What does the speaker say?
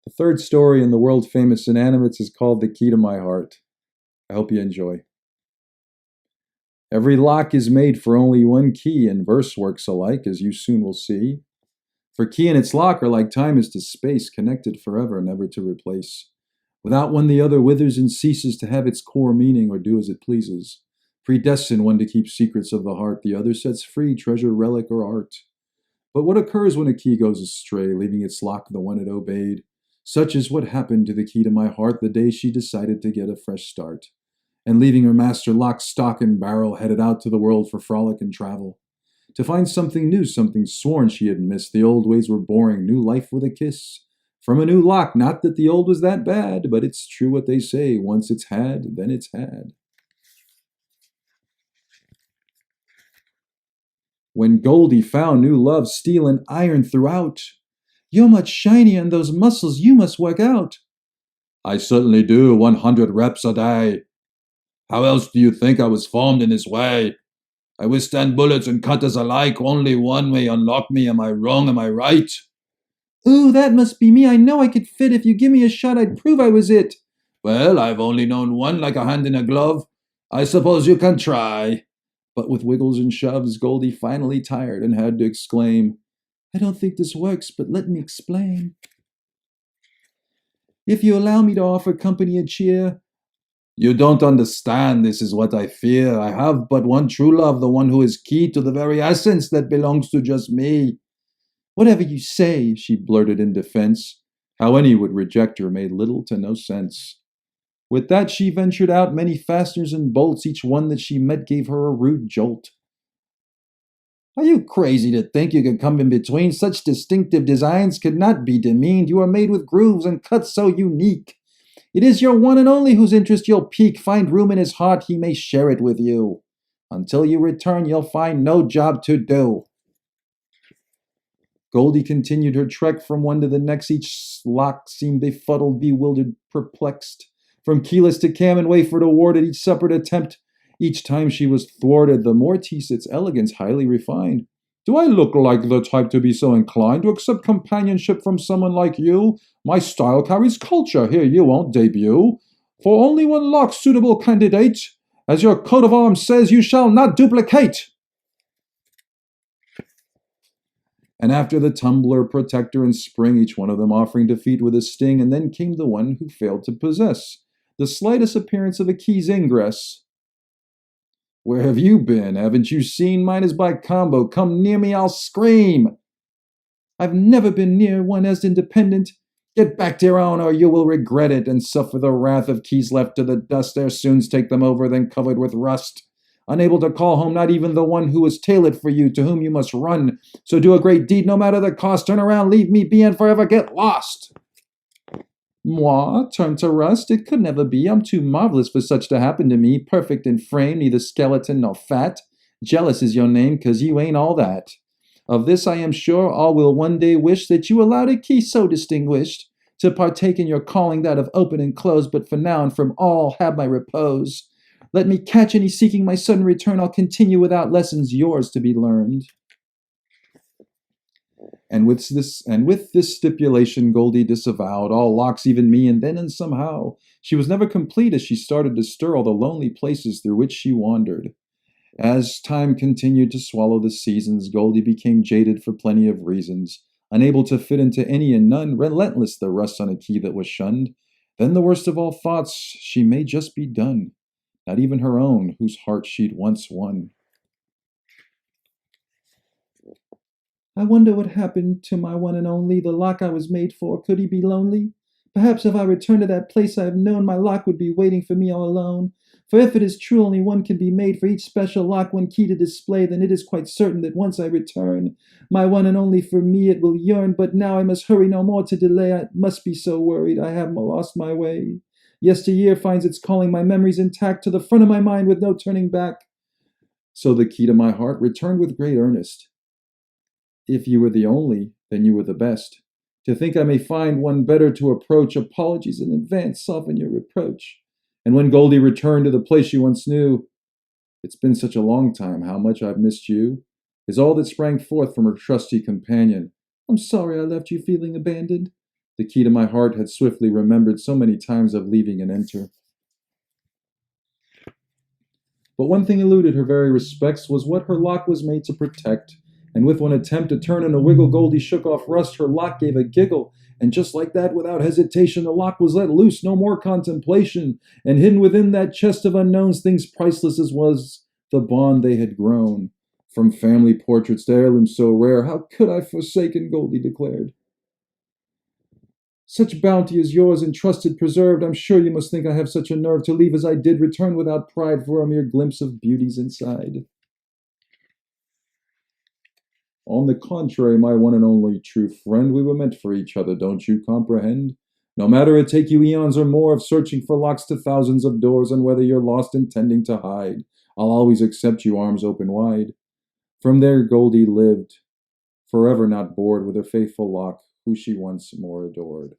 The third story in the World Famous Inanimates is called The Key to My Heart. I hope you enjoy. Every lock is made for only one key, and verse works alike, as you soon will see. For key and its lock are like time is to space, connected forever, never to replace. Without one, the other withers and ceases to have its core meaning or do as it pleases. Predestined one to keep secrets of the heart, the other sets free treasure, relic, or art. But what occurs when a key goes astray, leaving its lock the one it obeyed? Such is what happened to the key to my heart the day she decided to get a fresh start. And leaving her master lock, stock, and barrel, headed out to the world for frolic and travel. To find something new, something sworn she had missed. The old ways were boring, new life with a kiss. From a new lock, not that the old was that bad, but it's true what they say, once it's had, then it's had. When Goldie found new love, steel and iron throughout. You're much shinier, and those muscles you must work out. I certainly do, 100 reps a day. How else do you think I was formed in this way? I withstand bullets and cutters alike. Only one may unlock me. Am I wrong? Am I right? Ooh, that must be me. I know I could fit. If you give me a shot, I'd prove I was it. Well, I've only known one like a hand in a glove. I suppose you can try. But with wiggles and shoves, Goldie finally tired and had to exclaim, I don't think this works, but let me explain. If you allow me to offer company and cheer. You don't understand. This is what I fear. I have but one true love, the one who is key to the very essence that belongs to just me. Whatever you say, she blurted in defense. How any would reject her made little to no sense. With that she ventured out many fasteners and bolts. Each one that she met gave her a rude jolt. Are you crazy to think you could come in between? Such distinctive designs could not be demeaned. You are made with grooves and cuts so unique. It is your one and only whose interest you'll pique. Find room in his heart, he may share it with you. Until you return, you'll find no job to do. Goldie continued her trek from one to the next. Each lock seemed befuddled, bewildered, perplexed. From keyless to cam and wafer to warded, each separate attempt. Each time she was thwarted. The Mortice, its elegance highly refined. Do I look like the type to be so inclined to accept companionship from someone like you? My style carries culture. Here you won't debut. For only one lock suitable candidate. As your coat of arms says, you shall not duplicate. And after the tumbler, protector, and spring, each one of them offering defeat with a sting, and then came the one who failed to possess the slightest appearance of a key's ingress. Where have you been? Haven't you seen? Mine is by combo. Come near me, I'll scream. I've never been near one as independent. Get back to your own, or you will regret it, and suffer the wrath of keys left to the dust. Ere soon take them over, then covered with rust. Unable to call home not even the one who was tailored for you, to whom you must run. So do a great deed, no matter the cost. Turn around, leave me be, and forever get lost. Moi, turn to rust? It could never be. I'm too marvelous for such to happen to me. Perfect in frame, neither skeleton nor fat. Jealous is your name, 'cause you ain't all that. Of this I am sure, all will one day wish that you allowed a key so distinguished to partake in your calling, that of open and close. But for now and from all have my repose. Let me catch any seeking my sudden return. I'll continue without lessons yours to be learned. And with this stipulation, Goldie disavowed all locks, even me, and then and somehow she was never complete as she started to stir all the lonely places through which she wandered. As time continued to swallow the seasons, Goldie became jaded for plenty of reasons, unable to fit into any and none, relentless the rust on a key that was shunned. Then the worst of all thoughts, she may just be done, not even her own, whose heart she'd once won. I wonder what happened to my one and only, the lock I was made for. Could he be lonely? Perhaps if I returned to that place I have known, my lock would be waiting for me all alone. For if it is true only one can be made for each special lock, one key to display, then it is quite certain that once I return, my one and only for me it will yearn. But now I must hurry, no more to delay. I must be so worried, I have lost my way. Yesteryear finds its calling, my memories intact, to the front of my mind with no turning back. So the key to my heart returned with great earnest. If you were the only, then you were the best. To think I may find one better to approach, apologies in advance soften your reproach. And when Goldie returned to the place you once knew, it's been such a long time, how much I've missed you, is all that sprang forth from her trusty companion. I'm sorry I left you feeling abandoned. The key to my heart had swiftly remembered so many times of leaving and enter. But one thing eluded her very respects was what her lock was made to protect. And with one attempt to turn in a wiggle, Goldie shook off rust. Her lock gave a giggle, and just like that, without hesitation, the lock was let loose. No more contemplation. And hidden within that chest of unknowns, things priceless as was the bond they had grown. From family portraits to heirlooms so rare, how could I forsaken? Goldie declared. Such bounty as yours, entrusted, preserved, I'm sure you must think I have such a nerve to leave as I did, return without pride for a mere glimpse of beauties inside. On the contrary, my one and only true friend, we were meant for each other, don't you comprehend? No matter it take you eons or more of searching for locks to thousands of doors, and whether you're lost intending to hide, I'll always accept you, arms open wide. From there Goldie lived, forever not bored with her faithful lock, who she once more adored.